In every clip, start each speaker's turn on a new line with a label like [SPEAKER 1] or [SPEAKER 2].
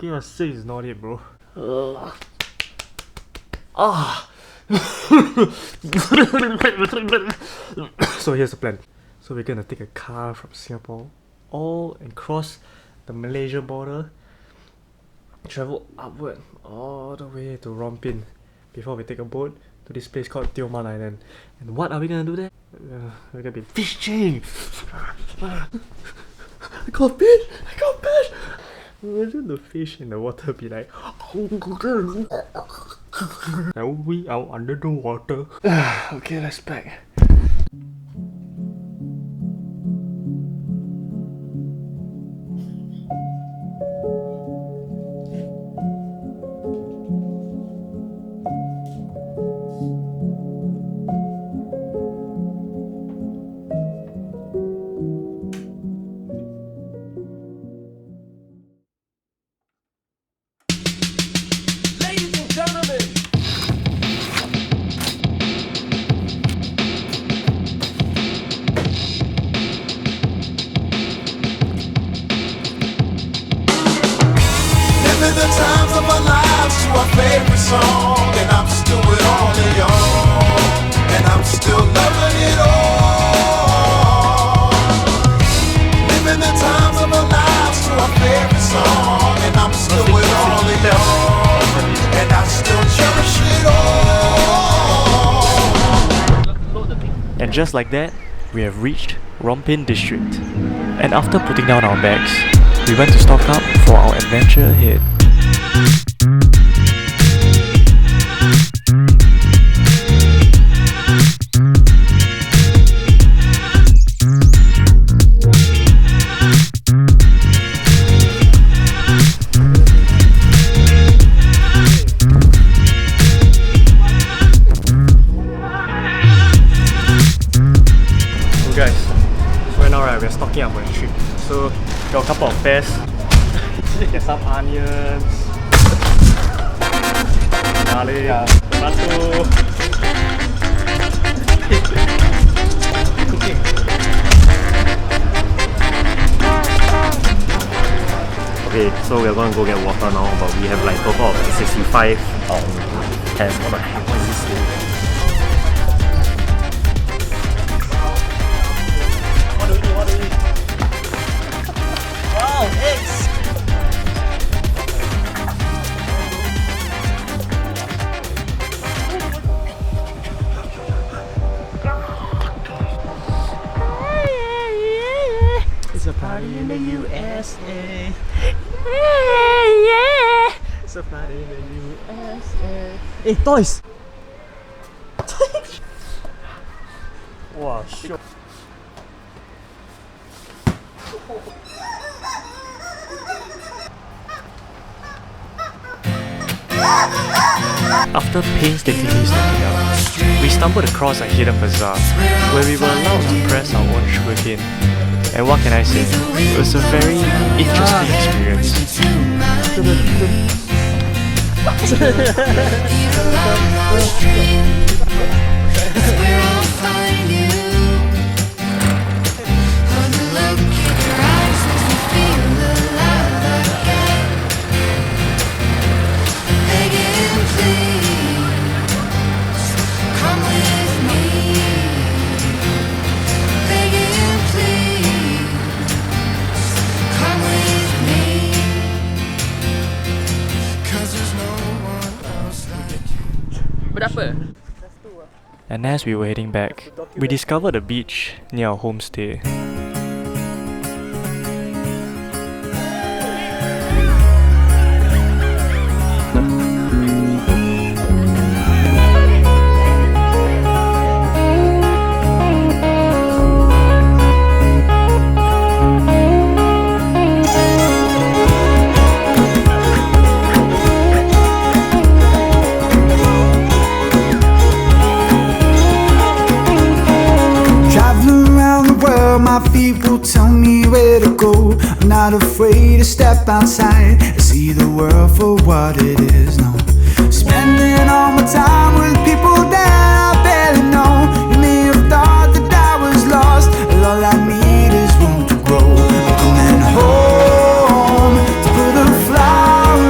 [SPEAKER 1] Fucking a 6 is not it, bro. Ah. So here's the plan. So we're gonna take a car from Singapore all and cross the Malaysia border, travel upward all the way to Rompin before we take a boat to this place called Tioman Island. And what are we gonna do there? We're gonna be fishing. I got fish! I got fish! Imagine the fish in the water be like, and we are under the water. Okay, let's pack.
[SPEAKER 2] The times of our lives to our favorite song, and I'm still with all of y'all, and I'm still loving it all. Living the times of our lives to our favorite song, and I'm still with all of y'all, and I still cherish it all.
[SPEAKER 1] And just like that, we have reached Rompin district. And after putting down our bags, we went to stock up for our adventure ahead. So guys, right now we're stocking up for the trip. So got a couple of pears, get some onions, garlic, tomato. Cooking.
[SPEAKER 3] Okay, so we're gonna go get water now, but we have like total of 65 pears. What the heck? What is this thing?
[SPEAKER 1] What do we do? Wow, eggs! It's a party in the USA. It's a party in the USA. Hey, toys! Wow, sure. After painstakingly stocking up, we stumbled across a hidden bazaar where we were allowed to press our own sugarcane. And what can I say? It was a very interesting experience.
[SPEAKER 4] Berapa?
[SPEAKER 1] And as we were heading back, we discovered a beach near our homestay.
[SPEAKER 5] My feet will tell me where to go. I'm not afraid to step outside and see the world for what it is now. Spending all my time with people that I barely know. You may have thought that I was lost, but all I need is room to grow. I'm coming home to put a flower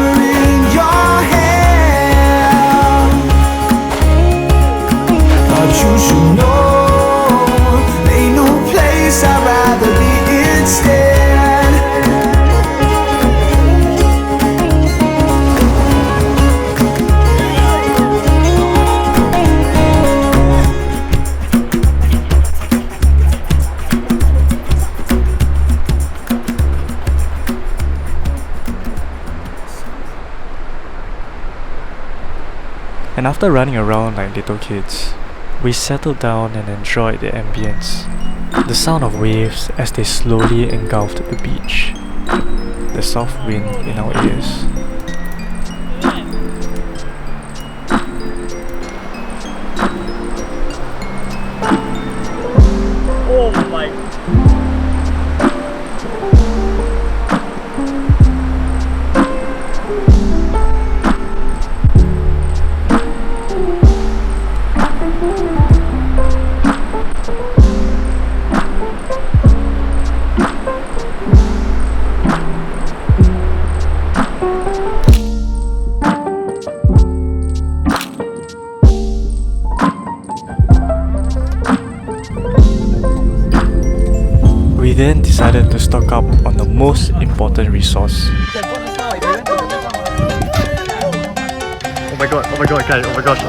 [SPEAKER 1] And after running around like little kids, we settled down and enjoyed the ambience. The sound of waves as they slowly engulfed the beach. The soft wind in our ears.
[SPEAKER 3] Oh my.
[SPEAKER 1] We then decided to stock up on the most important resource.
[SPEAKER 3] Oh my god, guys, oh my gosh,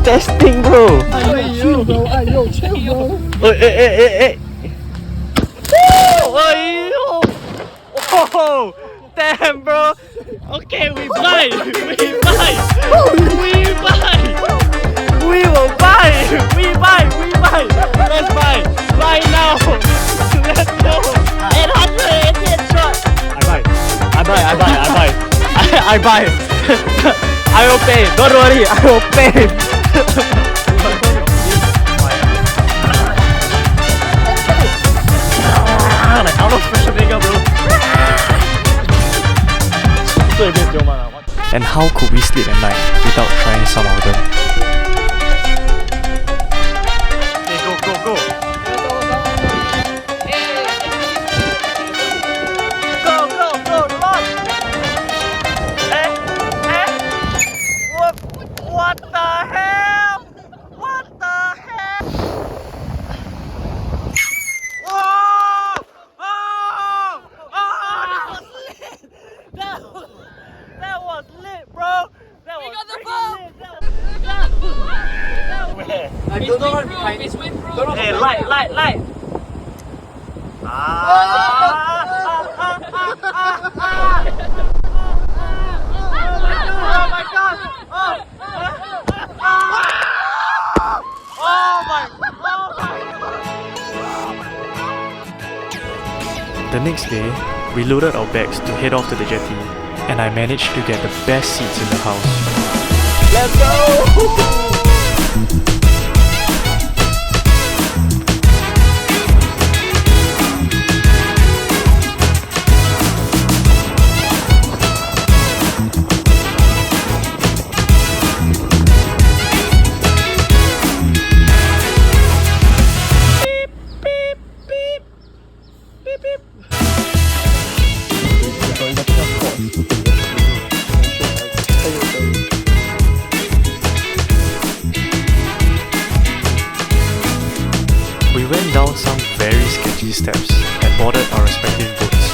[SPEAKER 3] Testing, bro!
[SPEAKER 4] Chill, bro. Chill, bro.
[SPEAKER 3] Hey! Oh, damn, bro! Okay, we buy! We will buy! Let's buy! Buy now! Let's go! 888 shot! I buy! I will pay! Don't worry, I will pay! Like out of special makeup, bro!
[SPEAKER 1] And how could we sleep at night without trying some of them?
[SPEAKER 3] Okay, go! Go, come on! What the hell? What the hell? Whoa! That was lit, bro! That was freaking lit!
[SPEAKER 4] I don't know what behind it.
[SPEAKER 3] Hey, light! Oh my god!
[SPEAKER 1] The next day, we loaded our bags to head off to the jetty, and I managed to get the best seats in the house.
[SPEAKER 3] Let's go!
[SPEAKER 1] We went down some very sketchy steps and boarded our respective boats.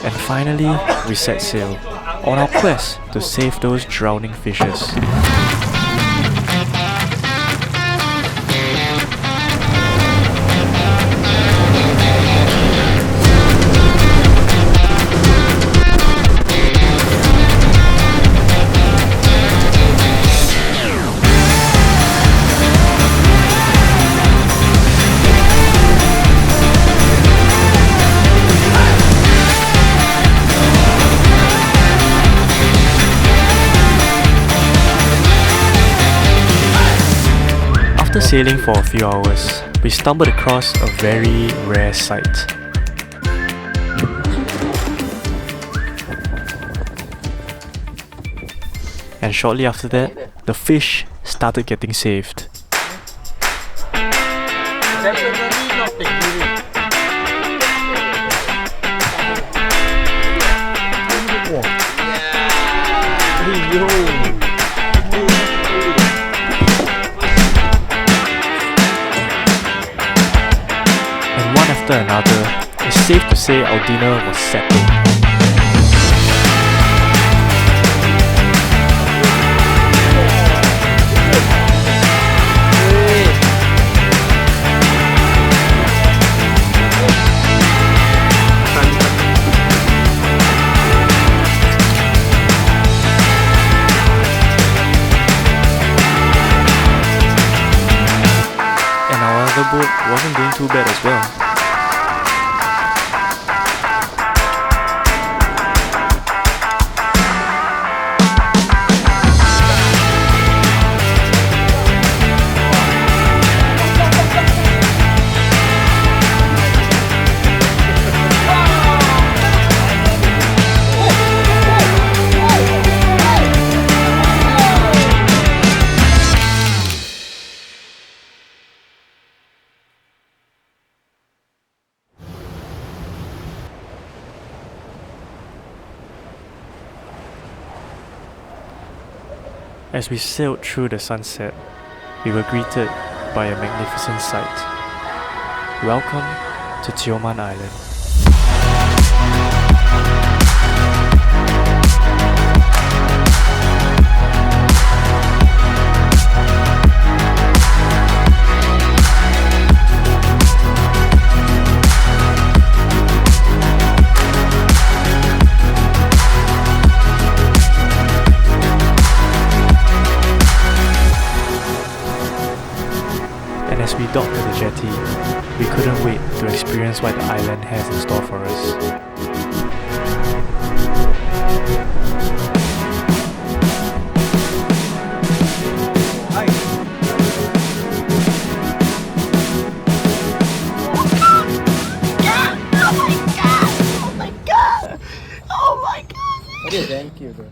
[SPEAKER 1] And finally, we set sail on our quest to save those drowning fishes. After sailing for a few hours, we stumbled across a very rare sight. And shortly after that, the fish started getting saved.
[SPEAKER 4] Definitely not the
[SPEAKER 1] And one after another, it's safe to say our dinner was settled. other boat wasn't doing too bad as well. As we sailed through the sunset, we were greeted by a magnificent sight. Welcome to Tioman Island. And as we docked at the jetty, we couldn't wait to experience what the island has in store for us.
[SPEAKER 4] Okay, thank you, bro.